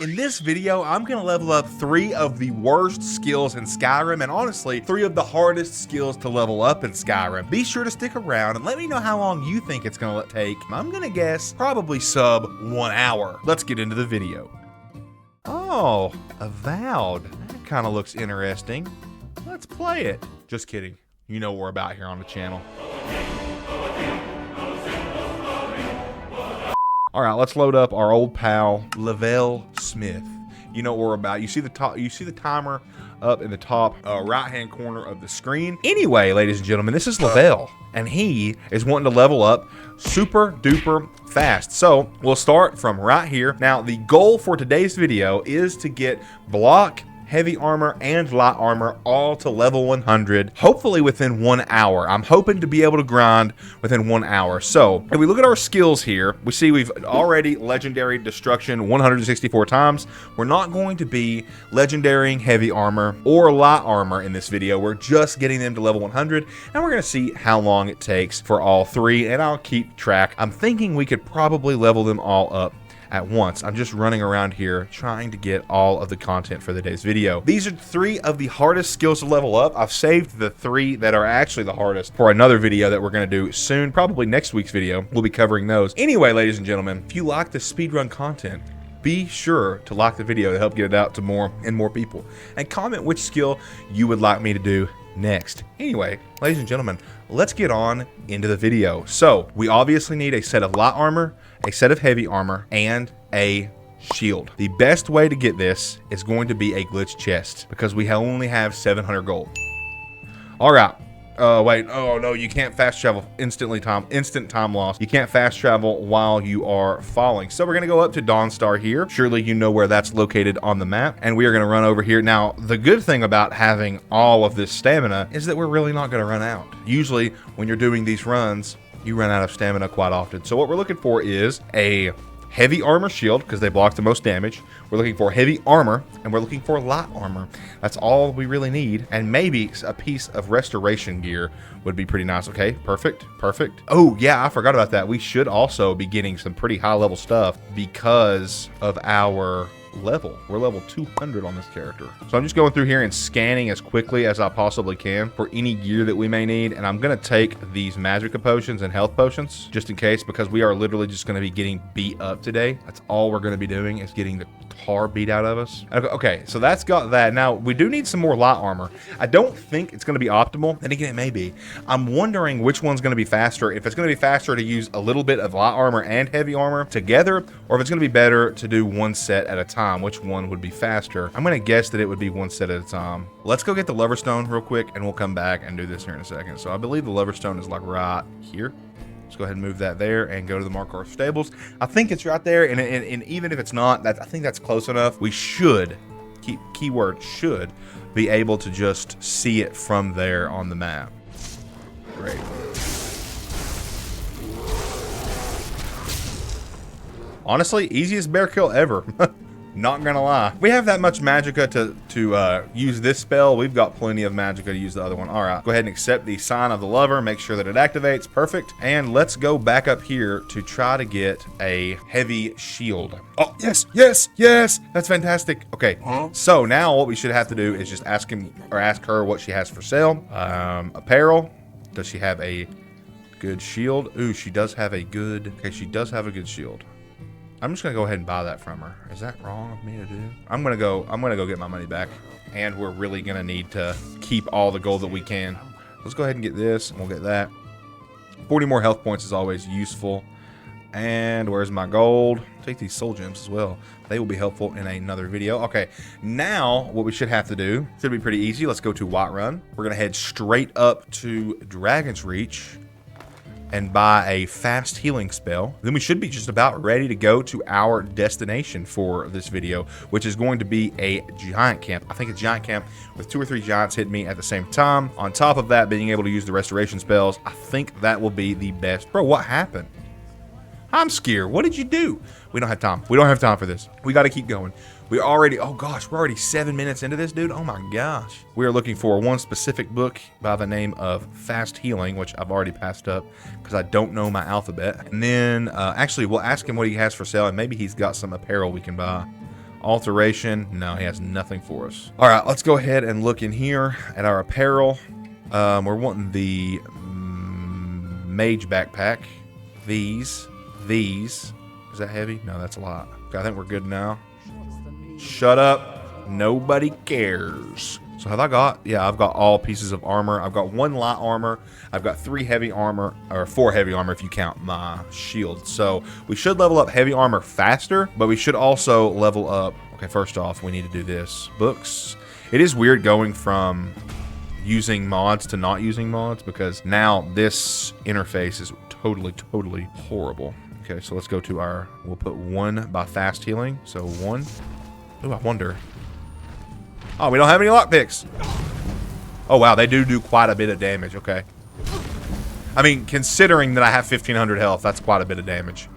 In this video, I'm gonna level up 3 of the worst skills in Skyrim, and honestly, 3 of the hardest skills to level up in Skyrim. Be sure to stick around and let me know how long you think it's gonna take. I'm gonna guess probably sub 1 hour. Let's get into the video. Oh, Avowed. That kind of looks interesting. Let's play it. Just kidding. You know what we're about here on the channel. All right, let's load up our old pal, Lavelle Smith. You know what we're about. You see the timer up in the top right-hand corner of the screen. Anyway, ladies and gentlemen, this is Lavelle, and he is wanting to level up super duper fast. So we'll start from right here. Now, the goal for today's video is to get block, heavy armor, and light armor all to level 100, hopefully within 1 hour. I'm hoping to be able to grind within 1 hour. So if we look at our skills here, we see we've already legendary destruction 164 times. We're not going to be legendarying heavy armor or light armor in this video. We're just getting them to level 100, and we're going to see how long it takes for all 3, and I'll keep track. I'm thinking we could probably level them all up at once. I'm just running around here trying to get all of the content for today's video. These are 3 of the hardest skills to level up. I've saved the 3 that are actually the hardest for another video that we're going to do soon. Probably next week's video, we'll be covering those. Anyway, ladies and gentlemen, if you like this speedrun content, be sure to like the video to help get it out to more and more people. And comment which skill you would like me to do next. Anyway, ladies and gentlemen, let's get on into the video. So we obviously need a set of light armor, a set of heavy armor, and a shield. The best way to get this is going to be a glitch chest because we only have 700 gold. All right. Wait, oh no, you can't fast travel instant time loss. You can't fast travel while you are falling. So we're gonna go up to Dawnstar here. Surely you know where that's located on the map, and we are gonna run over here. Now, the good thing about having all of this stamina is that we're really not gonna run out. Usually, when you're doing these runs, you run out of stamina quite often. So what we're looking for is a heavy armor shield, because they block the most damage. We're looking for heavy armor, and we're looking for light armor. That's all we really need, and maybe a piece of restoration gear would be pretty nice. Okay, perfect. Oh yeah, I forgot about that. We should also be getting some pretty high level stuff because of our level. We're level 200 on this character. So I'm just going through here and scanning as quickly as I possibly can for any gear that we may need, and I'm gonna take these magic potions and health potions just in case, because we are literally just gonna be getting beat up today. That's all we're gonna be doing, is getting the tar beat out of us. Okay, so that's got that. Now we do need some more light armor. I don't think it's going to be optimal, and again, it may be. I'm wondering which one's going to be faster. If it's going to be faster to use a little bit of light armor and heavy armor together, or if it's going to be better to do one set at a time. Which one would be faster? I'm going to guess that it would be one set at a time. Let's go get the Lover Stone real quick, and we'll come back and do this here in a second. So I believe the Lover Stone is like right here. Let's go ahead and move that there and go to the Markar Stables. I think it's right there, and even if it's not, I think that's close enough. We should, keyword should, be able to just see it from there on the map. Great. Honestly, easiest bear kill ever. Not gonna lie. We have that much magicka to use this spell. We've got plenty of magicka to use the other one. All right, go ahead and accept the sign of the lover. Make sure that it activates. Perfect. And let's go back up here to try to get a heavy shield. Oh, yes. That's fantastic. Okay, so now what we should have to do is just ask him or ask her what she has for sale. Apparel. Does she have a good shield? Ooh, she does have a good. Okay, she does have a good shield. I'm just gonna go ahead and buy that from her. Is that wrong of me to do? I'm gonna go get my money back, and we're really gonna need to keep all the gold that we can. Let's go ahead and get this, and we'll get that. 40 more health points is always useful. And where's my gold? Take these soul gems as well. They will be helpful in another video. Okay, now what we should have to do should be pretty easy. Let's go to Whiterun. We're gonna head straight up to Dragon's Reach and buy a fast healing spell. Then we should be just about ready to go to our destination for this video, which is going to be a giant camp. I think a giant camp with 2 or 3 giants hitting me at the same time. On top of that, being able to use the restoration spells, I think that will be the best. Bro, what happened? I'm scared. What did you do? We don't have time. We don't have time for this. We got to keep going. We already, oh gosh, we're already 7 minutes into this, dude. Oh my gosh. We are looking for one specific book by the name of Fast Healing, which I've already passed up because I don't know my alphabet. And then, actually, we'll ask him what he has for sale, and maybe he's got some apparel we can buy. Alteration. No, he has nothing for us. All right, let's go ahead and look in here at our apparel. We're wanting the mage backpack. These. Is that heavy? No, that's a lot. Okay, I think we're good now. Shut up. Nobody cares. So have I got? Yeah, I've got all pieces of armor. I've got 1 light armor. I've got 3 heavy armor, or 4 heavy armor if you count my shield. So we should level up heavy armor faster, but we should also level up. Okay, first off, we need to do this. Books. It is weird going from using mods to not using mods, because now this interface is totally horrible. Okay, so let's go to our, we'll put 1 by fast healing. So 1. Ooh, I wonder. Oh, we don't have any lockpicks. Oh, wow, they do quite a bit of damage. Okay. I mean, considering that I have 1,500 health, that's quite a bit of damage.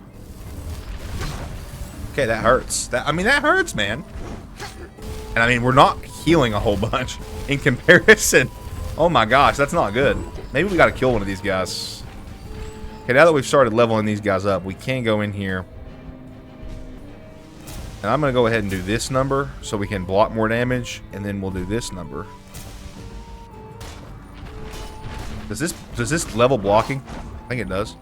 Okay, that hurts. That hurts, man. And I mean, we're not healing a whole bunch in comparison. Oh my gosh, that's not good. Maybe we got to kill one of these guys. Okay, now that we've started leveling these guys up, we can go in here. And I'm going to go ahead and do this number so we can block more damage. And then we'll do this number. Does this level blocking? I think it does.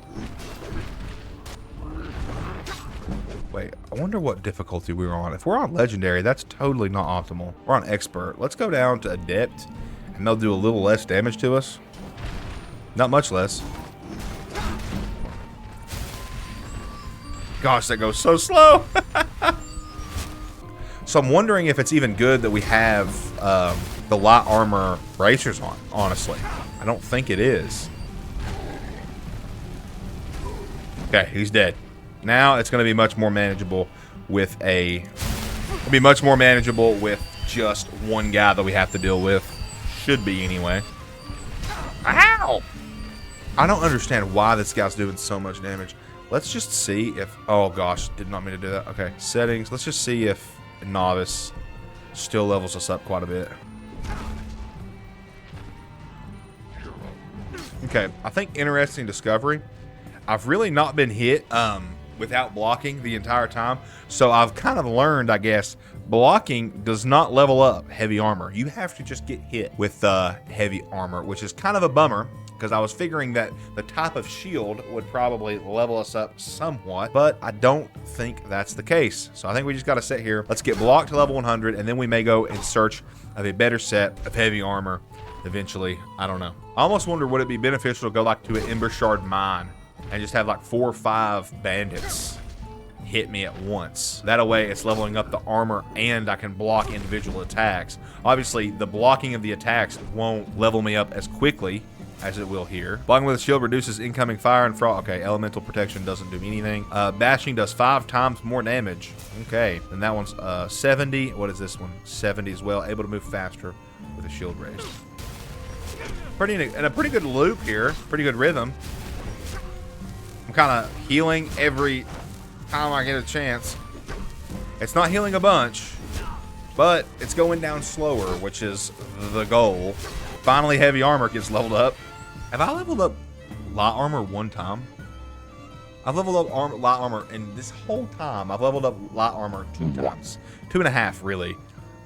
Wait, I wonder what difficulty we were on. If we're on Legendary, that's totally not optimal. We're on Expert. Let's go down to Adept. And they'll do a little less damage to us. Not much less. Gosh, that goes so slow. So I'm wondering if it's even good that we have the light armor bracers on, honestly. I don't think it is. Okay, he's dead. Now it's going to be much more manageable with just 1 guy that we have to deal with. Should be anyway. Ow! I don't understand why this guy's doing so much damage. Let's just see if... Oh gosh, did not mean to do that. Okay, settings. Let's just see if Novice still levels us up quite a bit. Okay, I think interesting discovery. I've really not been hit without blocking the entire time. So I've kind of learned, I guess, blocking does not level up heavy armor. You have to just get hit with heavy armor, which is kind of a bummer, because I was figuring that the type of shield would probably level us up somewhat, but I don't think that's the case. So I think we just got to sit here. Let's get blocked to level 100, and then we may go in search of a better set of heavy armor eventually. I don't know. I almost wonder, would it be beneficial to go like to an Ember Shard mine and just have like 4 or 5 bandits hit me at once. That way it's leveling up the armor and I can block individual attacks. Obviously, the blocking of the attacks won't level me up as quickly as it will here. Blocking with a shield reduces incoming fire and frost. Okay, elemental protection doesn't do anything. Bashing does 5 times more damage. Okay, and that one's 70. What is this one? 70 as well. Able to move faster with a shield raised. And a pretty good loop here. Pretty good rhythm. I'm kind of healing every time I get a chance. It's not healing a bunch, but it's going down slower, which is the goal. Finally, heavy armor gets leveled up. Have I leveled up light armor 1 time? I've leveled up light armor, and this whole time I've leveled up light armor 2 times. 2.5, really.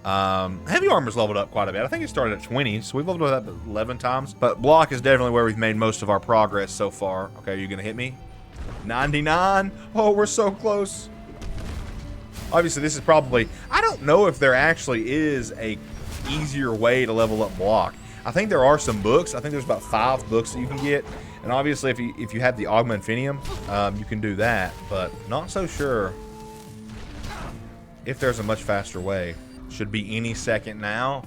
Heavy armor's leveled up quite a bit. I think it started at 20, so we've leveled it up 11 times. But block is definitely where we've made most of our progress so far. Okay, are you going to hit me? 99. Oh, we're so close. Obviously, this is probably... I don't know if there actually is a easier way to level up block. I think there are some books. I think there's about 5 books that you can get. And obviously, if you have the Augment Infinium, you can do that. But not so sure if there's a much faster way. Should be any second now.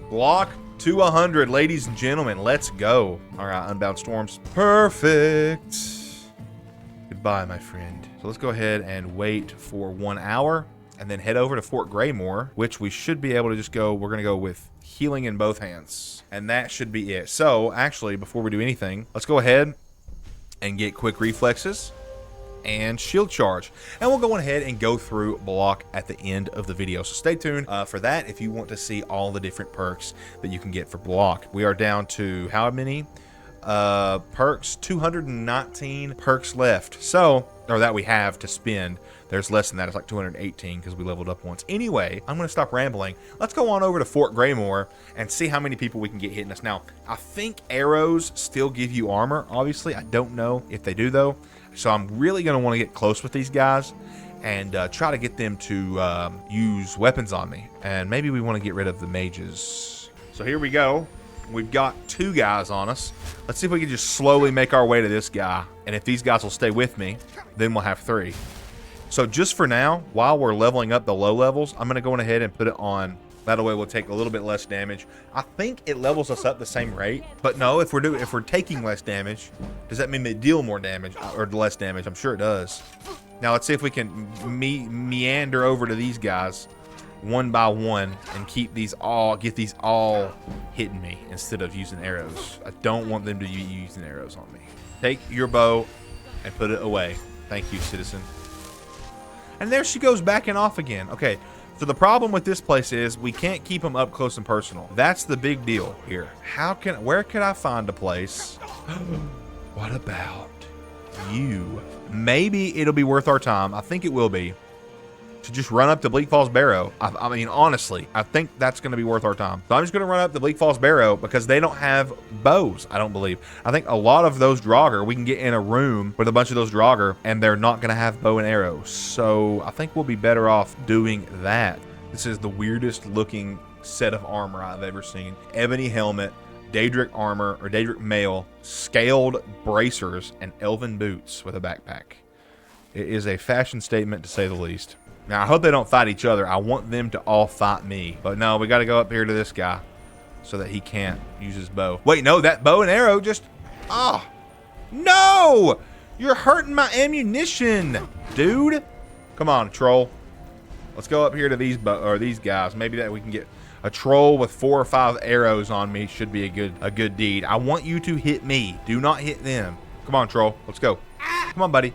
Block to 100, ladies and gentlemen. Let's go. All right, Unbound Storms. Perfect. Goodbye, my friend. So let's go ahead and wait for 1 hour and then head over to Fort Greymore, which we should be able to just go. We're going to go with healing in both hands. And that should be it. So, actually, before we do anything, let's go ahead and get quick reflexes and shield charge, and we'll go ahead and go through block at the end of the video, so stay tuned for that if you want to see all the different perks that you can get for block. We are down to how many perks? 219 perks left. So or that we have to spend. There's less than that. It's like 218 because we leveled up once. Anyway, I'm going to stop rambling. Let's go on over to Fort Greymore and see how many people we can get hitting us. Now, I think arrows still give you armor, obviously. I don't know if they do, though. So I'm really going to want to get close with these guys and try to get them to use weapons on me. And maybe we want to get rid of the mages. So here we go. We've got 2 guys on us. Let's see if we can just slowly make our way to this guy. And if these guys will stay with me, then we'll have 3. So just for now, while we're leveling up the low levels, I'm going to go ahead and put it on. That way we'll take a little bit less damage. I think it levels us up the same rate. But no, if we're taking less damage, does that mean they deal more damage or less damage? I'm sure it does. Now let's see if we can meander over to these guys one by one and get these all hitting me instead of using arrows. I don't want them to be using arrows on me. Take your bow and put it away. Thank you, citizen. And there she goes backing off again. Okay, so the problem with this place is we can't keep them up close and personal. That's the big deal here. Where could I find a place? What about you? Maybe it'll be worth our time. I think it will be. To just run up to Bleak Falls Barrow. I mean, honestly, I think that's going to be worth our time. So I'm just going to run up to Bleak Falls Barrow because they don't have bows, I don't believe. I think a lot of those Draugr, we can get in a room with a bunch of those Draugr, and they're not going to have bow and arrows. So I think we'll be better off doing that. This is the weirdest looking set of armor I've ever seen. Ebony helmet, Daedric armor, or Daedric mail, scaled bracers, and elven boots with a backpack. It is a fashion statement to say the least. Now, I hope they don't fight each other. I want them to all fight me. But no, we got to go up here to this guy so that he can't use his bow. Wait, no, that bow and arrow just... Oh, no! You're hurting my ammunition, dude. Come on, troll. Let's go up here to these guys. Maybe that we can get a troll with 4 or 5 arrows on me should be a good deed. I want you to hit me. Do not hit them. Come on, troll. Let's go. Come on, buddy.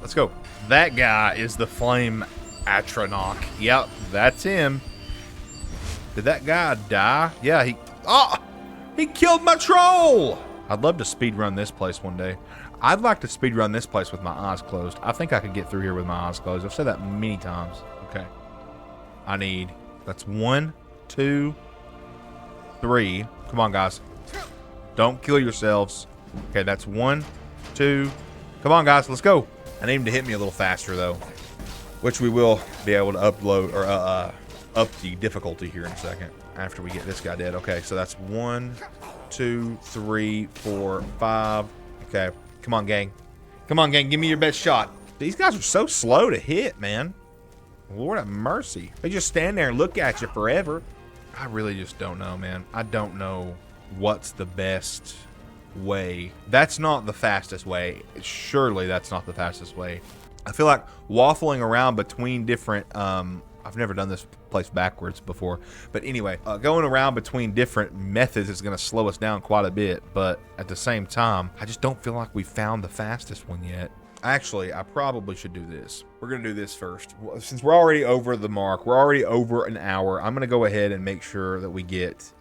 Let's go. That guy is the Flame Atronach. Yep, that's him. Did that guy die? Yeah, he killed my troll. I'd love to speedrun this place one day. I'd like to speedrun this place with my eyes closed. I think I could get through here with my eyes closed. I've said that many times. Okay. That's 1, 2, 3. Come on, guys. Don't kill yourselves. Okay, that's 1, 2. Come on, guys, let's go. I need him to hit me a little faster, though, which we will be able to upload or up the difficulty here in a second after we get this guy dead. Okay, so that's 1, 2, 3, 4, 5. Okay, come on, gang. Come on, gang, give me your best shot. These guys are so slow to hit, man. Lord have mercy. They just stand there and look at you forever. I really just don't know, man. I don't know what's the best way. That's not the fastest way. Surely that's not the fastest way. I feel like waffling around between different I've never done this place backwards before, but anyway, going around between different methods is going to slow us down quite a bit, but at the same time, I just don't feel like we found the fastest one yet. Actually, I probably should do this. We're going to do this first. Since we're already over the mark, we're already over an hour, I'm going to go ahead and make sure that we get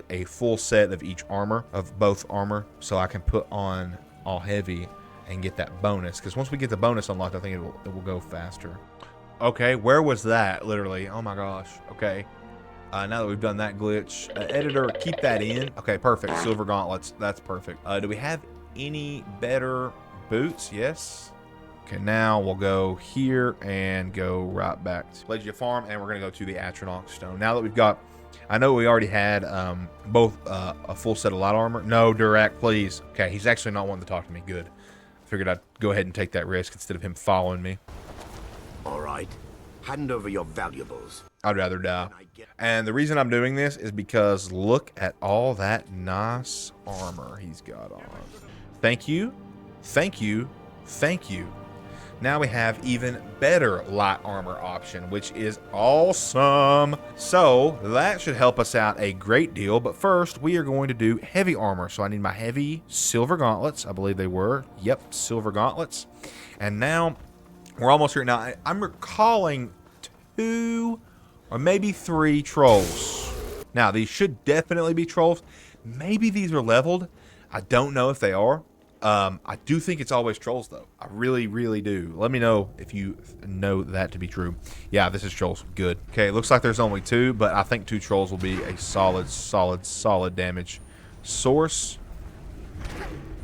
a full set of each armor, of both armor, so I can put on all heavy and get that bonus. Because once we get the bonus unlocked, I think it will go faster. Okay, where was that? Literally. Oh my gosh. Okay. Now that we've done that glitch, editor, keep that in. Okay, perfect. Silver gauntlets. That's perfect. Do we have any better boots? Yes. Okay, now we'll go here and go right back to Legia Farm, and we're going to go to the Atronach Stone. Now that we've got, I know we already had both a full set of light armor. No, Durak, please. Okay, he's actually not wanting to talk to me. Good. Figured I'd go ahead and take that risk instead of him following me. All right. Hand over your valuables. I'd rather die. And the reason I'm doing this is because look at all that nice armor he's got on. Thank you. Thank you. Thank you. Now we have even better light armor option, which is awesome. So that should help us out a great deal. But first, we are going to do heavy armor. So I need my heavy silver gauntlets. I believe they were. Yep, silver gauntlets. And now we're almost here. Now, I'm recalling 2 or maybe 3 trolls. Now, these should definitely be trolls. Maybe these are leveled. I don't know if they are. I do think it's always trolls, though. I really, really do. Let me know if you know that to be true. Yeah, this is trolls. Good. Okay, looks like there's only 2, but I think 2 trolls will be a solid damage source.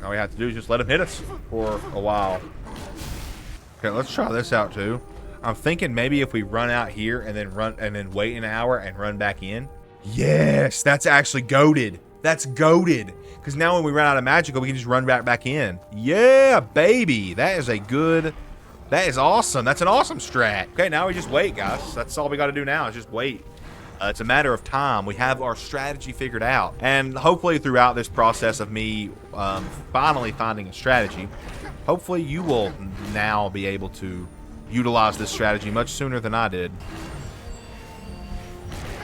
All we have to do is just let them hit us for a while. Okay, let's try this out too. I'm thinking maybe if we run out here and then wait an hour and run back in. Yes, that's actually goated. That's goated. Because now when we run out of magical, we can just run back in. Yeah, baby. That is awesome. That's an awesome strat. Okay, now we just wait, guys. That's all we got to do now is just wait. It's a matter of time. We have our strategy figured out. And hopefully throughout this process of me finally finding a strategy, hopefully you will now be able to utilize this strategy much sooner than I did.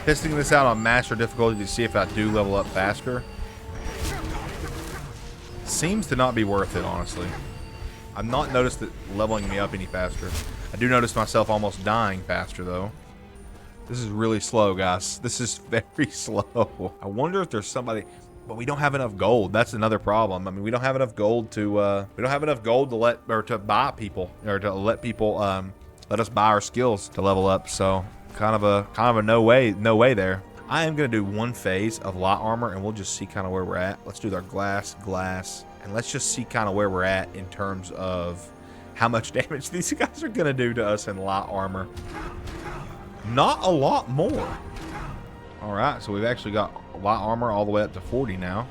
Testing this out on master difficulty to see if I do level up faster. Seems to not be worth it, honestly. I've not noticed it leveling me up any faster. I do notice myself almost dying faster, though. This is really slow, guys. This is very slow. I wonder if there's somebody... But we don't have enough gold. That's another problem. I mean, we don't have enough gold to to buy people, or to let people let us buy our skills to level up. So kind of a no way there. I am gonna do one phase of light armor, and we'll just see kind of where we're at. Let's do our glass, and let's just see kind of where we're at in terms of how much damage these guys are gonna do to us in light armor. Not a lot more. All right, so we've actually got light armor all the way up to 40 now,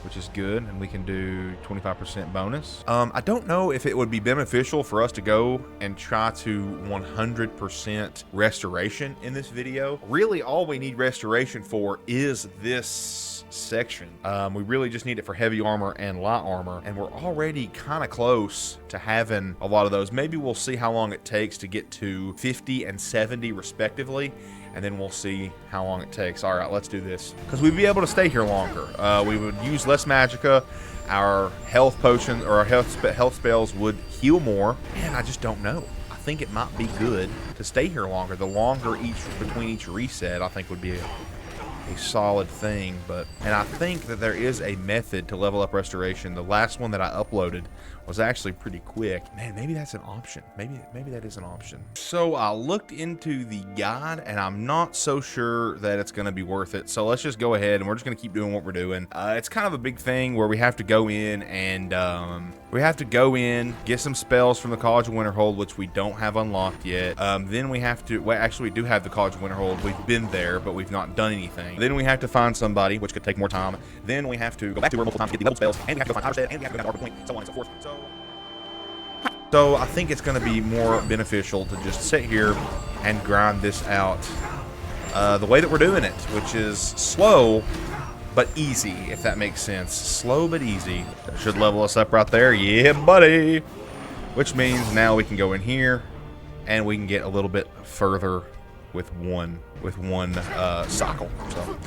which is good, and we can do 25% bonus. I don't know if it would be beneficial for us to go and try to 100% restoration in this video. Really, all we need restoration for is this section. We really just need it for heavy armor and light armor, and we're already kind of close to having a lot of those. Maybe we'll see how long it takes to get to 50 and 70 respectively, and then we'll see how long it takes. All right, let's do this, because we'd be able to stay here longer. We would use less magicka. Our health potions or our health spells would heal more, and I just don't know. I think it might be good to stay here longer. The longer between each reset, I think would be a solid thing. And I think that there is a method to level up restoration. The last one that I uploaded was actually pretty quick. Man, maybe that's an option. Maybe that is an option. So I looked into the guide, and I'm not so sure that it's going to be worth it. So let's just go ahead, and we're just going to keep doing what we're doing. It's kind of a big thing where we have to go in and get some spells from the College of Winterhold, which we don't have unlocked yet. Then we have to, well, actually we do have the College of Winterhold. We've been there, but we've not done anything. Then we have to find somebody, which could take more time. Then we have to go back to her multiple times to get the level spells, and we have to go find Otterstead, and we have to go down to Arbor Point, so on and so forth. So I think it's going to be more beneficial to just sit here and grind this out the way that we're doing it, which is slow but easy, if that makes sense. Slow but easy. That should level us up right there. Yeah, buddy. Which means now we can go in here and we can get a little bit further with one cycle. So,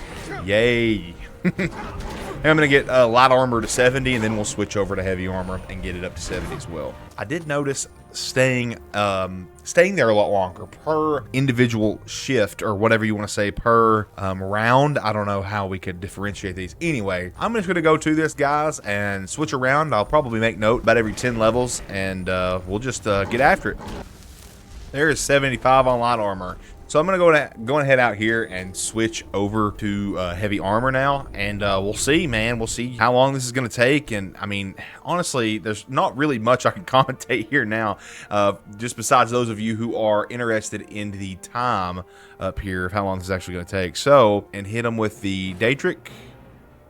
yay. And I'm going to get light armor to 70, and then we'll switch over to heavy armor and get it up to 70 as well. I did notice staying there a lot longer per individual shift, or whatever you want to say, per round. I don't know how we could differentiate these. Anyway, I'm just going to go to this, guys, and switch around. I'll probably make note about every 10 levels, and we'll just get after it. There is 75 on light armor. So I'm gonna go ahead out here and switch over to heavy armor now, and we'll see, man. We'll see how long this is gonna take. And I mean, honestly, there's not really much I can commentate here now, just besides those of you who are interested in the time up here of how long this is actually gonna take. So, and hit them with the Daedric,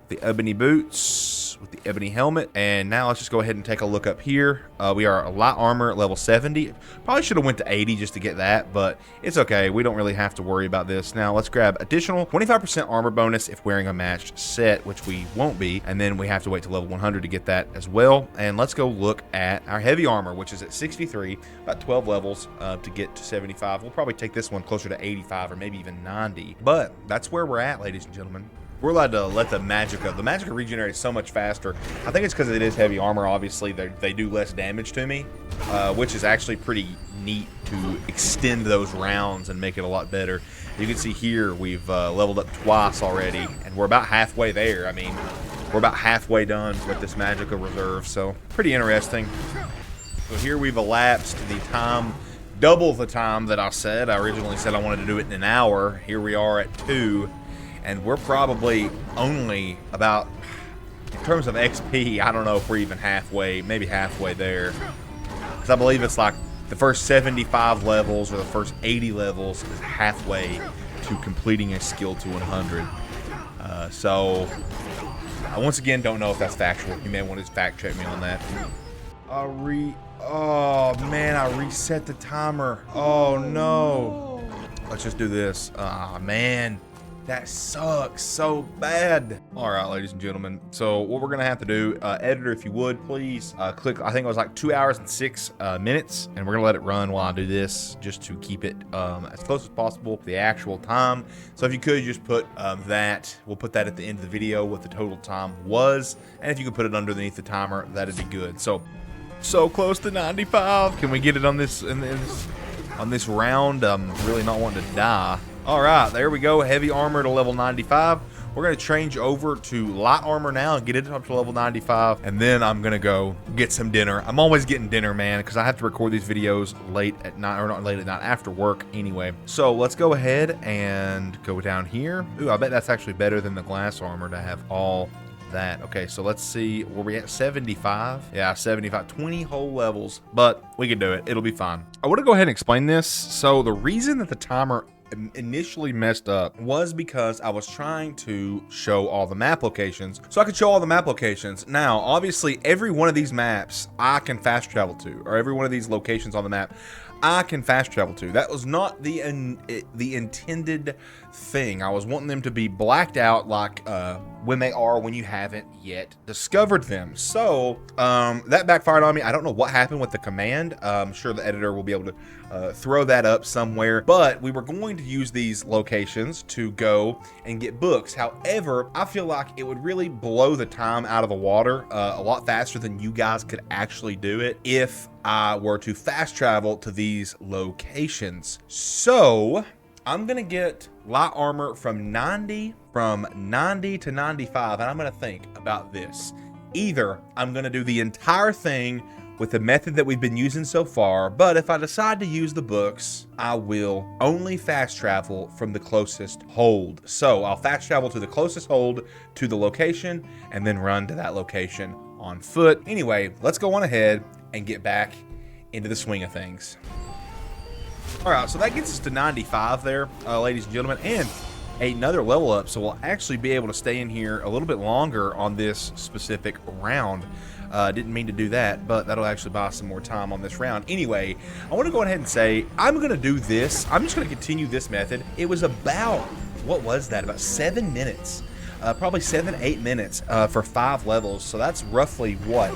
the ebony boots, with the ebony helmet. And now let's just go ahead and take a look up here. We are a light armor at level 70. Probably should have went to 80 just to get that, but it's okay. We don't really have to worry about this. Now let's grab additional 25% armor bonus if wearing a matched set, which we won't be. And then we have to wait to level 100 to get that as well. And let's go look at our heavy armor, which is at 63, about 12 levels to get to 75. We'll probably take this one closer to 85 or maybe even 90. But that's where we're at, ladies and gentlemen. We're allowed to let the magicka regenerate so much faster. I think it's because it is heavy armor. Obviously, they do less damage to me, which is actually pretty neat to extend those rounds and make it a lot better. You can see here we've leveled up twice already, and we're about halfway there. I mean, we're about halfway done with this magical reserve, so pretty interesting. So here we've elapsed the time, double the time that I said. I originally said I wanted to do it in an hour. Here we are at 2, and we're probably only about, in terms of XP, I don't know if we're even halfway, maybe halfway there. Because I believe it's like the first 75 levels or the first 80 levels is halfway to completing a skill to 100. So I once again don't know if that's factual. You may want to fact check me on that. Oh man, I reset the timer. Oh no. Let's just do this. Ah man, that sucks so bad. All right, ladies and gentlemen. So what we're gonna have to do, editor, if you would, please click. I think it was like 2 hours and 6 minutes, and we're gonna let it run while I do this, just to keep it as close as possible to the actual time. So if you could just put that, we'll put that at the end of the video, what the total time was, and if you could put it underneath the timer, that'd be good. So close to 95. Can we get it on this on this round? I'm really not wanting to die. All right, there we go. Heavy armor to level 95. We're going to change over to light armor now and get it up to level 95. And then I'm going to go get some dinner. I'm always getting dinner, man, because I have to record these videos late at night, or not late at night, after work anyway. So let's go ahead and go down here. Ooh, I bet that's actually better than the glass armor to have all that. Okay, so let's see, were we at 75? Yeah, 75, 20 whole levels, but we can do it. It'll be fine. I want to go ahead and explain this. So the reason that the timer initially messed up was because I was trying to show all the map locations, so I could show all the map locations. Now obviously every one of these maps I can fast travel to, or every one of these locations on the map I can fast travel to. That was not the intended thing. I was wanting them to be blacked out, like when they are when you haven't yet discovered them. So that backfired on me. I don't know what happened with the command. I'm sure the editor will be able to throw that up somewhere, but we were going to use these locations to go and get books. However, I feel like it would really blow the time out of the water a lot faster than you guys could actually do it if I were to fast travel to these locations. So I'm gonna get light armor from 90 to 95, and I'm gonna think about this. Either I'm gonna do the entire thing with the method that we've been using so far, but if I decide to use the books, I will only fast travel from the closest hold. So I'll fast travel to the closest hold to the location and then run to that location on foot. Anyway, let's go on ahead and get back into the swing of things. All right, so that gets us to 95 there, ladies and gentlemen, and another level up, so we'll actually be able to stay in here a little bit longer on this specific round. Didn't mean to do that, but that'll actually buy some more time on this round. Anyway, I want to go ahead and say I'm going to do this. I'm just going to continue this method. It was about, what was that, about 7 minutes, probably 7-8 minutes for 5 levels, so that's roughly what,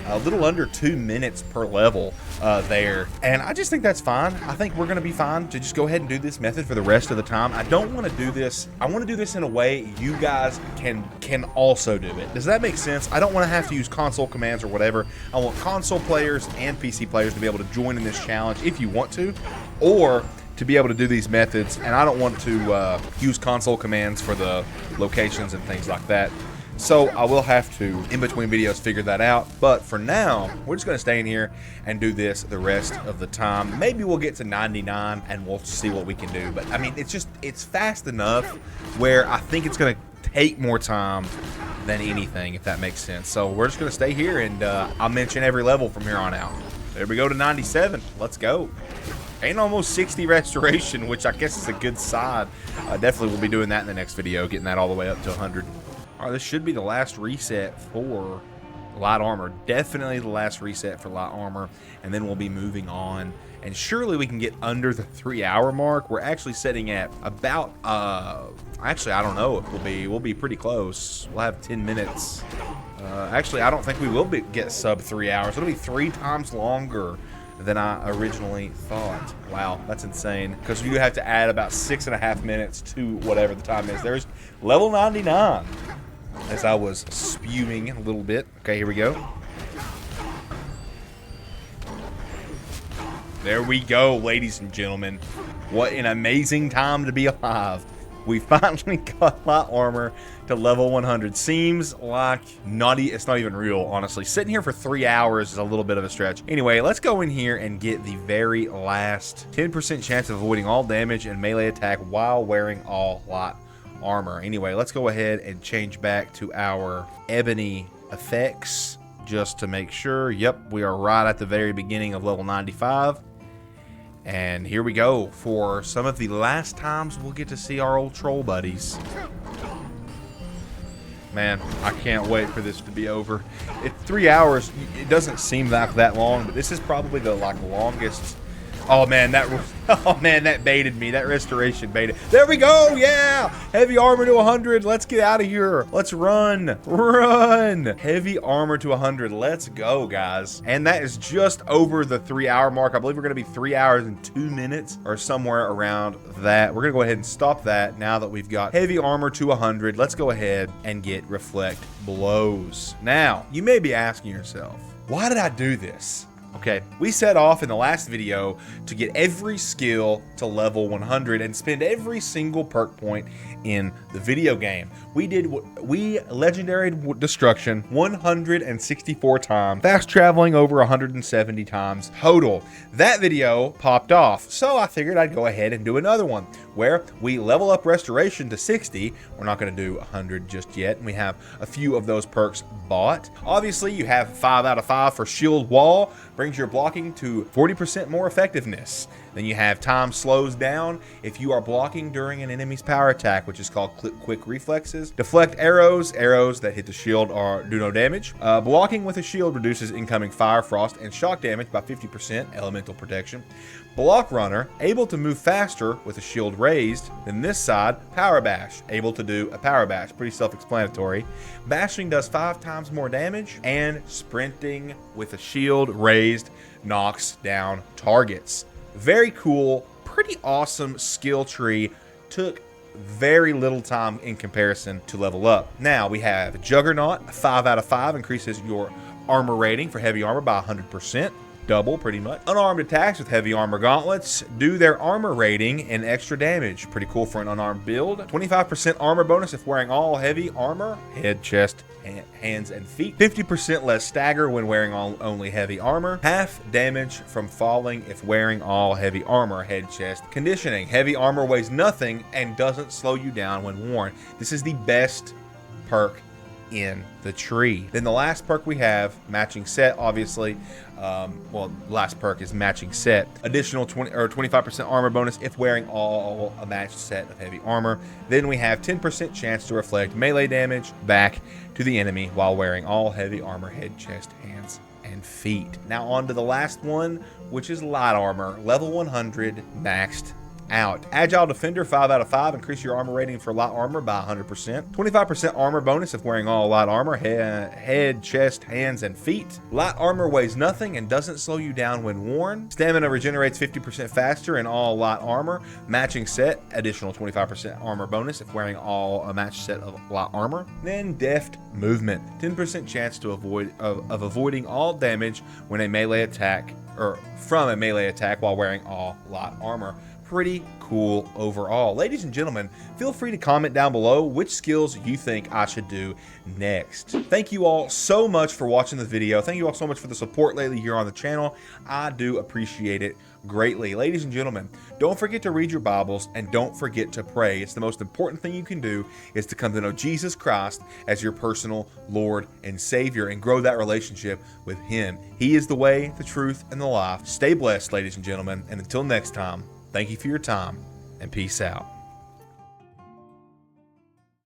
a little under 2 minutes per level there. And I just think that's fine. I think we're going to be fine to just go ahead and do this method for the rest of the time. I don't want to do this. I want to do this in a way you guys can also do it. Does that make sense? I don't want to have to use console commands or whatever. I want console players and PC players to be able to join in this challenge if you want to, or to be able to do these methods. And I don't want to use console commands for the locations and things like that. So I will have to, in between videos, figure that out. But for now, we're just going to stay in here and do this the rest of the time. Maybe we'll get to 99 and we'll see what we can do. But I mean, it's fast enough where I think it's going to take more time than anything, if that makes sense. So we're just going to stay here, and I'll mention every level from here on out. There we go to 97. Let's go. And almost 60 restoration, which I guess is a good sign. Definitely will be doing that in the next video, getting that all the way up to 100. All right, this should be the last reset for light armor. Definitely the last reset for light armor, and then we'll be moving on. And surely we can get under the 3-hour mark. We're actually sitting at about, actually, I don't know if we'll be pretty close. We'll have 10 minutes. Actually, I don't think we will get sub 3 hours. It'll be 3 times longer than I originally thought. Wow, that's insane. Because you have to add about 6.5 minutes to whatever the time is. There's level 99. As I was spewing a little bit. Okay, here we go. There we go, ladies and gentlemen. What an amazing time to be alive. We finally got light armor to level 100. Seems like it's not even real, honestly. Sitting here for 3 hours is a little bit of a stretch. Anyway, let's go in here and get the very last 10% chance of avoiding all damage and melee attack while wearing all light armor. Anyway, let's go ahead and change back to our ebony effects just to make sure. Yep, we are right at the very beginning of level 95. And here we go for some of the last times we'll get to see our old troll buddies. Man, I can't wait for this to be over. It's 3 hours. It doesn't seem like that long, but this is probably the longest. Oh man, that baited me. That restoration baited. There we go. Yeah, heavy armor to 100. Let's get out of here. Let's run. Heavy armor to 100. Let's go, guys. And that is just over the 3 hour mark. I believe we're gonna be 3 hours and 2 minutes or somewhere around that. We're gonna go ahead and stop that now that we've got heavy armor to 100. Let's go ahead and get reflect blows. Now, you may be asking yourself, why did I do this? Okay, we set off in the last video to get every skill to level 100 and spend every single perk point in the video game. We legendary destruction 164 times, fast traveling over 170 times total. That video popped off, so I figured I'd go ahead and do another one where we level up restoration to 60. We're not going to do 100 just yet, and we have a few of those perks bought. Obviously, you have 5 out of 5 for shield wall, brings your blocking to 40% more effectiveness. Then you have time slows down if you are blocking during an enemy's power attack, which is called quick reflexes. Deflect arrows that hit the shield do no damage. Blocking with a shield reduces incoming fire, frost, and shock damage by 50%, elemental protection. Block runner, able to move faster with a shield raised. Then this side, power bash, able to do a power bash, pretty self-explanatory. Bashing does 5 times more damage, and sprinting with a shield raised knocks down targets. Very cool, pretty awesome skill tree. Took very little time in comparison to level up. Now we have Juggernaut, 5 out of 5, increases your armor rating for heavy armor by 100%. Double, pretty much. Unarmed attacks with heavy armor gauntlets do their armor rating and extra damage. Pretty cool for an unarmed build. 25% armor bonus if wearing all heavy armor, head, chest, hands, and feet. 50% less stagger when wearing only heavy armor. Half damage from falling if wearing all heavy armor, head, chest. Conditioning. Heavy armor weighs nothing and doesn't slow you down when worn. This is the best perk in the tree. Then the last perk we have, matching set, obviously. Last perk is matching set. Additional 25% armor bonus if wearing a matched set of heavy armor. Then we have 10% chance to reflect melee damage back to the enemy while wearing all heavy armor, head, chest, hands, and feet. Now on to the last one, which is light armor, level 100, maxed out. Agile Defender, 5 out of 5, increase your armor rating for light armor by 100%. 25% armor bonus if wearing all light armor, head, chest, hands, and feet. Light armor weighs nothing and doesn't slow you down when worn. Stamina regenerates 50% faster in all light armor. Matching set, additional 25% armor bonus if wearing a matched set of light armor. Then deft movement, 10% chance to avoiding all damage when a melee attack from a melee attack while wearing all light armor. Pretty cool overall. Ladies and gentlemen, feel free to comment down below which skills you think I should do next. Thank you all so much for watching the video. Thank you all so much for the support lately here on the channel. I do appreciate it greatly. Ladies and gentlemen, don't forget to read your Bibles and don't forget to pray. It's the most important thing you can do is to come to know Jesus Christ as your personal Lord and Savior and grow that relationship with Him. He is the way, the truth, and the life. Stay blessed, ladies and gentlemen, and until next time, thank you for your time, and peace out.